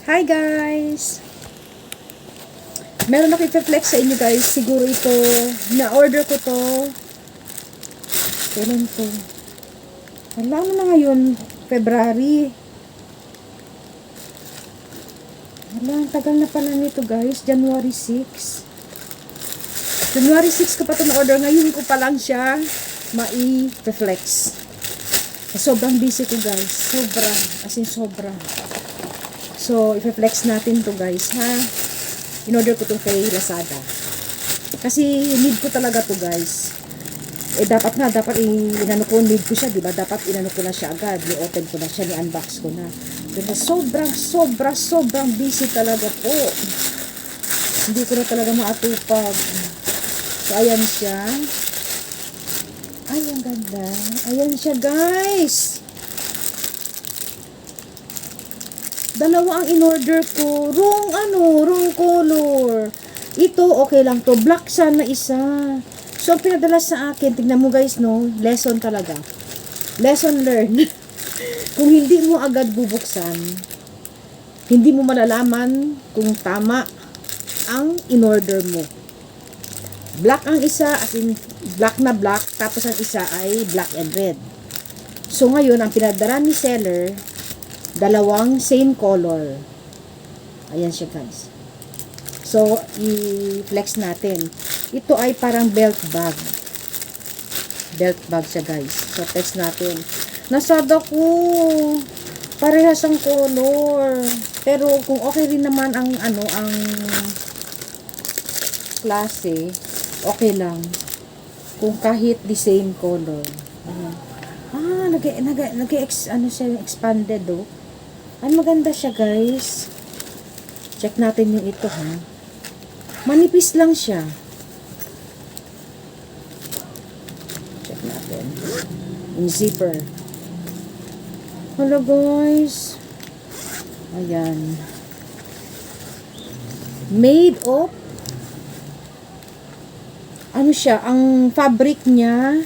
Hi guys! Meron ako i-flex sa inyo guys. Siguro ito, na-order ko to. Kailan to? Alam mo na ngayon, February. Ang tagal na pala nito guys. January 6. January 6 ko pa ito na-order. Ngayon ko pa lang siya mai-flex. Sobrang busy ko guys. Sobra. As in sobra. So, i-flex natin to guys ha. In-order ko to kay Lazada. Kasi need ko talaga to guys. Dapat inano ko, need ko siya, diba? Dapat inano ko na siya agad. I-open ko na siya, ni-unbox ko na. Pero sobrang busy talaga po. Hindi ko na talaga maatupag. So, ayan siya. Ay, ang ganda. Ayan siya, guys. Dalawa ang in-order ko. Wrong color. Ito, okay lang to. Black sana isa. So, ang pinadala sa akin, tingnan mo guys, no? Lesson talaga. Lesson learned. Kung hindi mo agad bubuksan, hindi mo malalaman kung tama ang in-order mo. Black ang isa, as in, black na black, tapos ang isa ay black and red. So, ngayon, ang pinadala ni seller, dalawang same color. Ayan siya guys. So, i-flex natin. Ito ay parang belt bag. Belt bag siya guys. So, flex natin. Nasada ko. Parehas ang color. Pero, kung okay rin naman ang klase, okay lang. Kung kahit the same color. Ayan. Expanded oh. Ay, maganda siya guys. Check natin yung ito ha. Manipis lang siya. Check natin. Yung zipper. Hello guys. Ayan. Made of ano siya, ang fabric niya.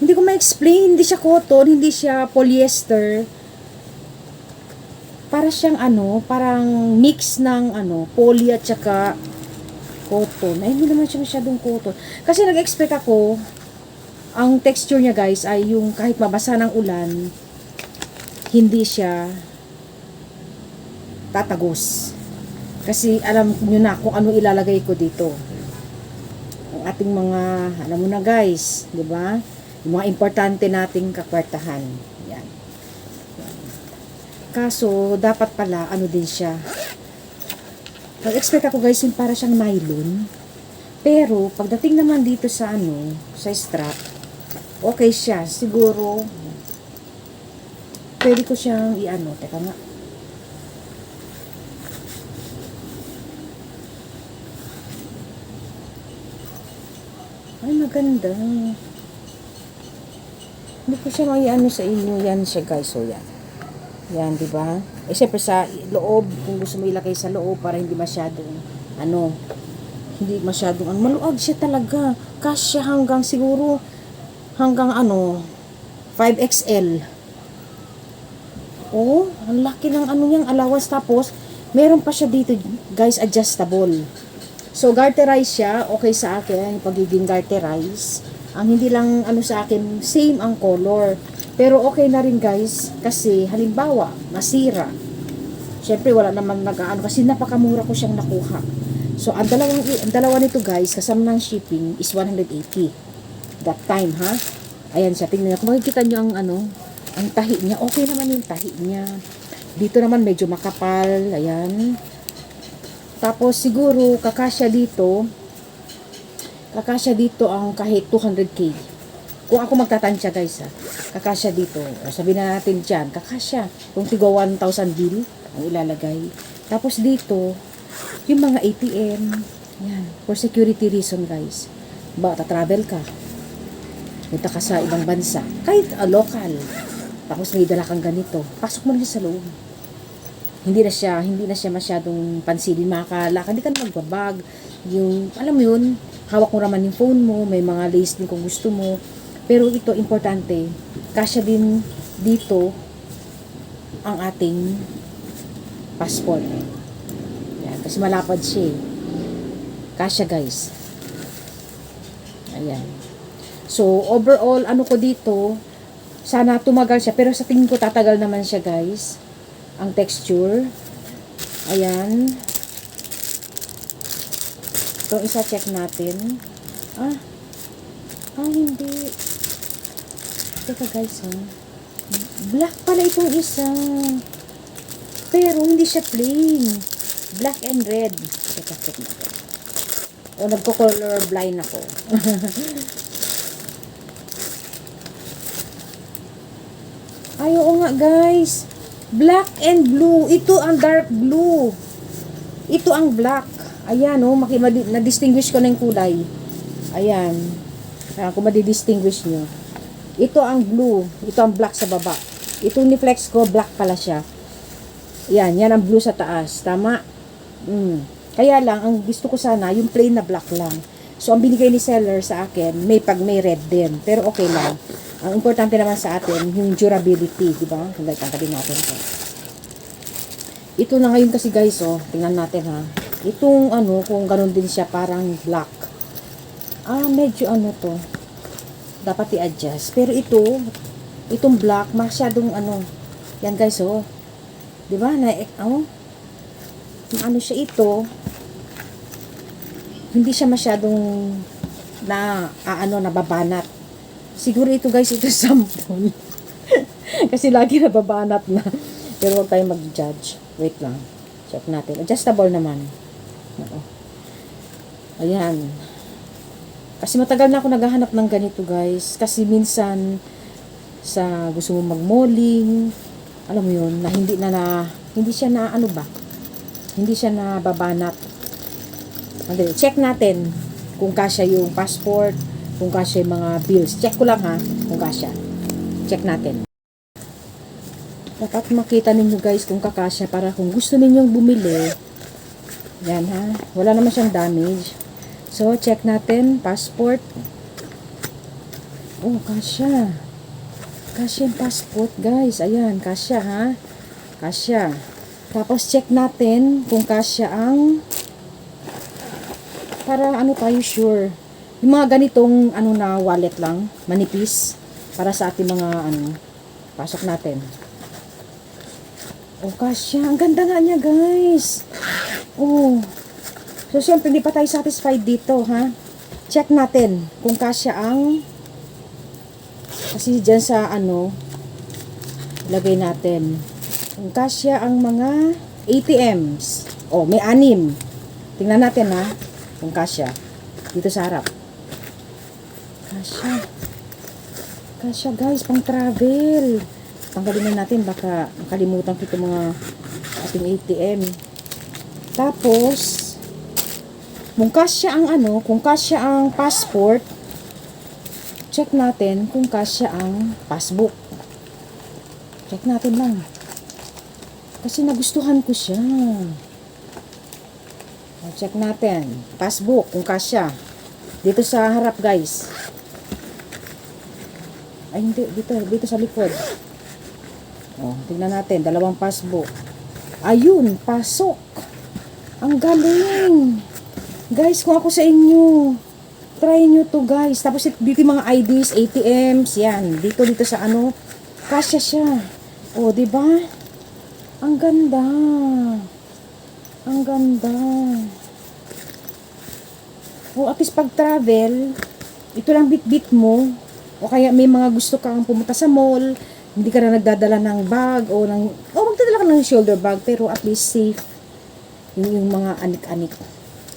Hindi ko ma-explain. Hindi siya cotton, hindi siya polyester. Para siyang parang mix ng poly at saka cotton. Ay, hindi naman siya masyadong cotton. Kasi nag-expect ako, ang texture niya guys ay yung kahit mabasa ng ulan, hindi siya tatagos. Kasi alam nyo na kung ano ilalagay ko dito. Ang ating mga, alam mo na guys, di ba? Yung mga importante nating kakwartahan. Yan. Kaso, dapat pala, din siya. Nag-expect ako guys, yung para siyang nylon. Pero, pagdating naman dito sa sa strap, okay siya. Siguro, pwede ko siyang teka nga. Ay, maganda. Hindi ko siya sa inyo. Yan siya guys. So, yan. Yan, di ba? Eh, syempre sa loob, kung gusto mo ilagay sa loob para hindi masyadong, hindi masyadong, maluag siya talaga. Kasya hanggang siguro, hanggang 5XL. Oh, ang laki ng niyang allowance. Tapos, meron pa siya dito, guys, adjustable. So, garterize siya. Okay sa akin, yung pagiging garterize. Ang hindi lang, sa akin, same ang color. Pero okay na rin guys, kasi halimbawa, masira. Syempre wala naman kasi napakamura ko siyang nakuha. So ang dalawa nito guys, kasama ng shipping is 180. That time ha. Ayan siya, tingnan niyo. Kung makikita niyo ang tahi niya, okay naman yung tahi niya. Dito naman medyo makapal, ayan. Tapos siguro kakasya dito ang kahit 200k. Kung ako magtatansya guys kakasya dito. Sabi na natin dyan, kakasya. Kung tigo 1,000 bill ang ilalagay. Tapos dito, yung mga ATM. Yan. For security reason guys. Travel ka. Punta ka sa ibang bansa. Kahit local. Tapos may dala kang ganito. Pasok mo na siya sa loob. Hindi na siya masyadong pansinin. Makakalakad. Hindi ka na magbabag. Yung, alam mo yun, hawak mo naman yung phone mo. May mga lace din kung gusto mo. Pero ito, importante, kasya din dito ang ating passport. Yan, kasi malapad siya eh. Kasya guys. Ayan. So, overall, ano ko dito, sana tumagal siya. Pero sa tingin ko, tatagal naman siya guys. Ang texture. Ayan. So, isa check natin. Hindi. Teka guys, black pala itong isa. Pero, hindi siya plain. Black and red. Teka, check natin. O, nagko-color blind ako. Ay, oo nga guys. Black and blue. Ito ang dark blue. Ito ang black. Ayan, oh, na-distinguish ko na yung kulay. Ayan. Kung madi-distinguish nyo. Ito ang blue. Ito ang black sa baba. Ito ni Flex ko, black pala siya. Ayan, yan ang blue sa taas. Tama? Kaya lang, ang gusto ko sana, yung plain na black lang. So, ang binigay ni seller sa akin, may red din. Pero okay lang. Ang importante naman sa atin, yung durability, di ba? Tanggalin natin ito. Ito na ngayon kasi guys, oh, tingnan natin ha. Itong kung ganun din siya, parang black. Medyo to. Dapat i-adjust. Pero itong black, masyadong yan guys, oh. Di ba? Siya ito, hindi siya masyadong nababanat. Siguro ito guys, ito sample. Kasi lagi nababanat na. Pero huwag tayong mag-judge. Wait lang. Check natin. Adjustable naman. Ayan. Kasi matagal na ako naghahanap ng ganito guys. Kasi minsan sa gusto mo mag-malling, alam mo yun, na hindi siya na hindi siya nababanat. Check natin kung kasya yung passport, kung kasya yung mga bills. Check ko lang ha, kung kasya. Check natin. Dapat makita ninyo guys kung kakasya para kung gusto ninyong bumili. Yan ha. Wala naman siyang damage. So, check natin. Passport. Oh, kasya. Kasya yung passport guys. Ayan, kasya ha. Kasya. Tapos, check natin kung kasya ang para tayo sure. Yung mga ganitong na wallet lang. Manipis. Para sa ating mga pasok natin. Oh, kasya. Ang ganda nga niya, guys. Oh. So, syempre, hindi pa tayo satisfied dito, ha? Check natin kung kasya ang kasi dyan sa lagay natin. Kung kasya ang mga ATMs. Oh, may 6. Tingnan natin, ha? Kung kasya. Dito sa harap. Kasya. Kasya, guys. Pang travel. Tanggalin na natin, baka makalimutan ko itong mga ating ATM. Tapos, kung kasya ang passport, check natin kung kasya ang passbook. Check natin lang. Kasi nagustuhan ko siya. Check natin. Passbook, kung kasya. Dito sa harap, guys. Ay, hindi. Dito sa likod. Oh, tingnan natin, 2 passbook. Ayun, pasok. Ang galing. Guys, kung ako sa inyo, try nyo to guys. Tapos dito yung mga IDs, ATMs, yan. Dito sa kasya siya. Oh, di ba? Ang ganda. Ang ganda. Oh, at least pag travel, ito lang bit-bit mo. O kaya may mga gusto kang pumunta sa mall, hindi ka na nagdadala ng bag o magdadala ka ng shoulder bag pero at least safe yung mga anik-anik,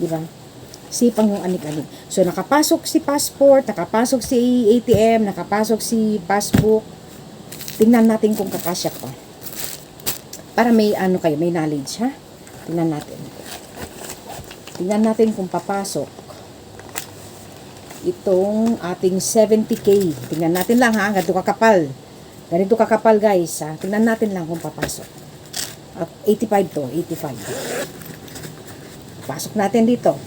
di ba? Safe ang yung anik-anik. So nakapasok si passport, nakapasok si ATM, nakapasok si passbook. Tingnan natin kung kakasya pa. Para may may knowledge, ha? Tingnan natin. Tingnan natin kung papasok itong ating 70K. Tingnan natin lang ha, ganito kakapal. Ganito kakapal guys ha. Tingnan natin lang kung papasok. 85 to, 85. Pasok natin dito.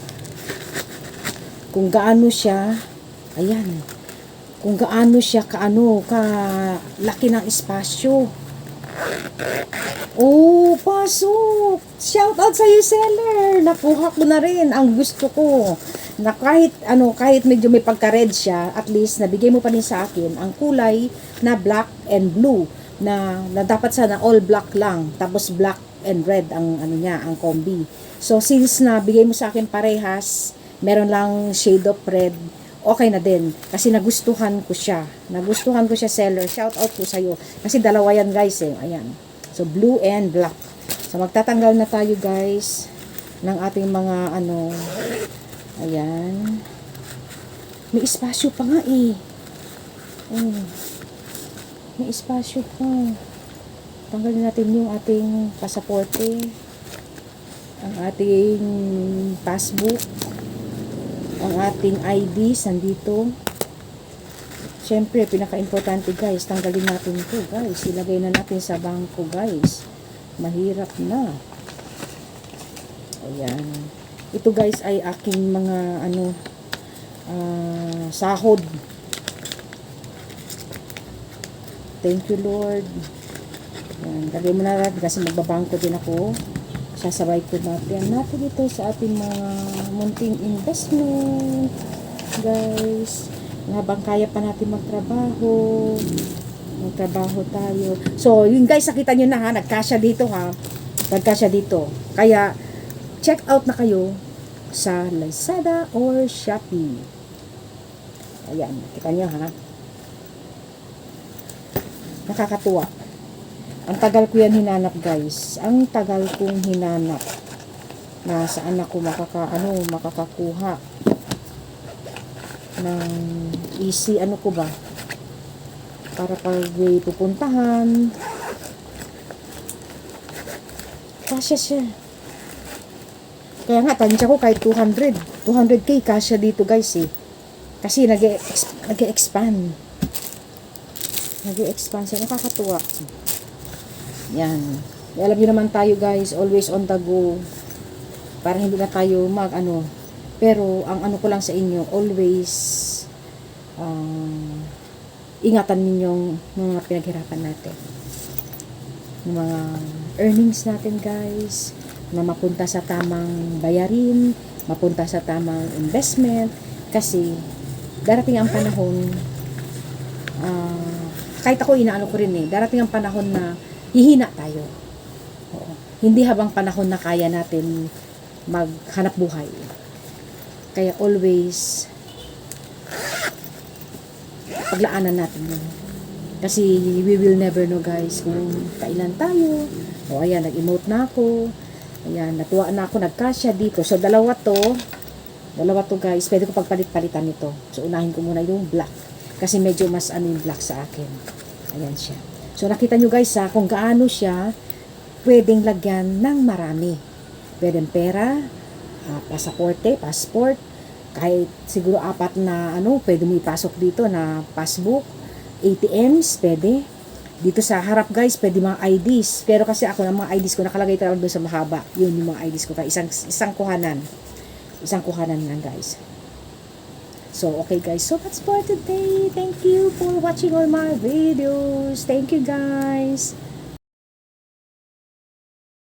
Kung gaano siya, ayan. Kung gaano siya kalaki ng espasyo. Oh, pasok! Shout out sa iyo, seller! Nakuha ko na rin ang gusto ko. Na kahit medyo may pagka-red siya, at least nabigay mo pa rin sa akin ang kulay na black and blue na dapat sana all black lang, tapos black and red ang niya, ang combi. So since nabigay mo sa akin parehas, meron lang shade of red, okay na din kasi nagustuhan ko siya. Nagustuhan ko siya, seller. Shout out po sa iyo kasi dalawa yan, guys, eh. Ayan. So blue and black. So magtatanggal na tayo, guys, ng ating mga ayan. May espasyo pa nga, eh. Oh. May espasyo pa. Tanggalin natin yung ating pasaporte, ang ating passbook, ang ating IDs nandito. Siyempre, pinaka-importante, guys, tanggalin natin ito, guys. Ilagay na natin sa bangko, guys. Mahirap na. Ayan. Ito, guys, ay aking mga sahod. Thank you, Lord. Ayan. Lagay mo na natin kasi magbabangko din ako. Sasabay ko natin ito sa ating mga munting investment, guys. Habang kaya pa natin magtrabaho tayo. So, yun, guys, nakita nyo na, ha, nagkasya dito, ha. Nagkasya dito. Kaya, check out na kayo sa Lazada or Shopee. Ayan, kita nyo, ha. Nakakatuwa. Ang tagal ko yan hinanap, guys. Ang tagal kong hinanap na saan ako makakakuha ng easy, ko ba, para pag may pupuntahan, kasya siya. Kaya nga, tansya ko kahit 200k kasya dito, guys, eh. Kasi nag-e-expand siya. Nakakatuwa. Yan. Alam niyo naman tayo, guys, always on the go, para hindi na tayo pero ang ko lang sa inyo, always ingatan ninyong mga pinaghirapan natin, yung mga earnings natin, guys, na mapunta sa tamang bayarin, mapunta sa tamang investment, kasi darating ang panahon, kahit ako ko rin, darating ang panahon na hihina tayo. Oo. Hindi habang panahon na kaya natin maghanap buhay. Kaya always paglaanan natin yun. Kasi we will never know, guys, kung kailan tayo. O ayan, nag-emote na ako. Ayan, natuwa na ako, nagkasya dito. So dalawa to, guys. Pwede ko pagpalit-palitan nito. So unahin ko muna yung black. Kasi medyo mas yung black sa akin. Ayan siya. So nakita nyo, guys, kung gaano siya pwedeng lagyan ng marami. Pwedeng pera, passport, kahit siguro 4 na pwede mo ipasok dito na passbook, ATMs, pwede. Dito sa harap, guys, pwede mga IDs. Pero kasi ako, ng mga IDs ko, nakalagay talaga doon sa mahaba. Yun yung mga IDs ko. Kaya isang kuhanan. Isang kuhanan lang, guys. So, okay, guys. So, that's for today. Thank you for watching all my videos. Thank you, guys.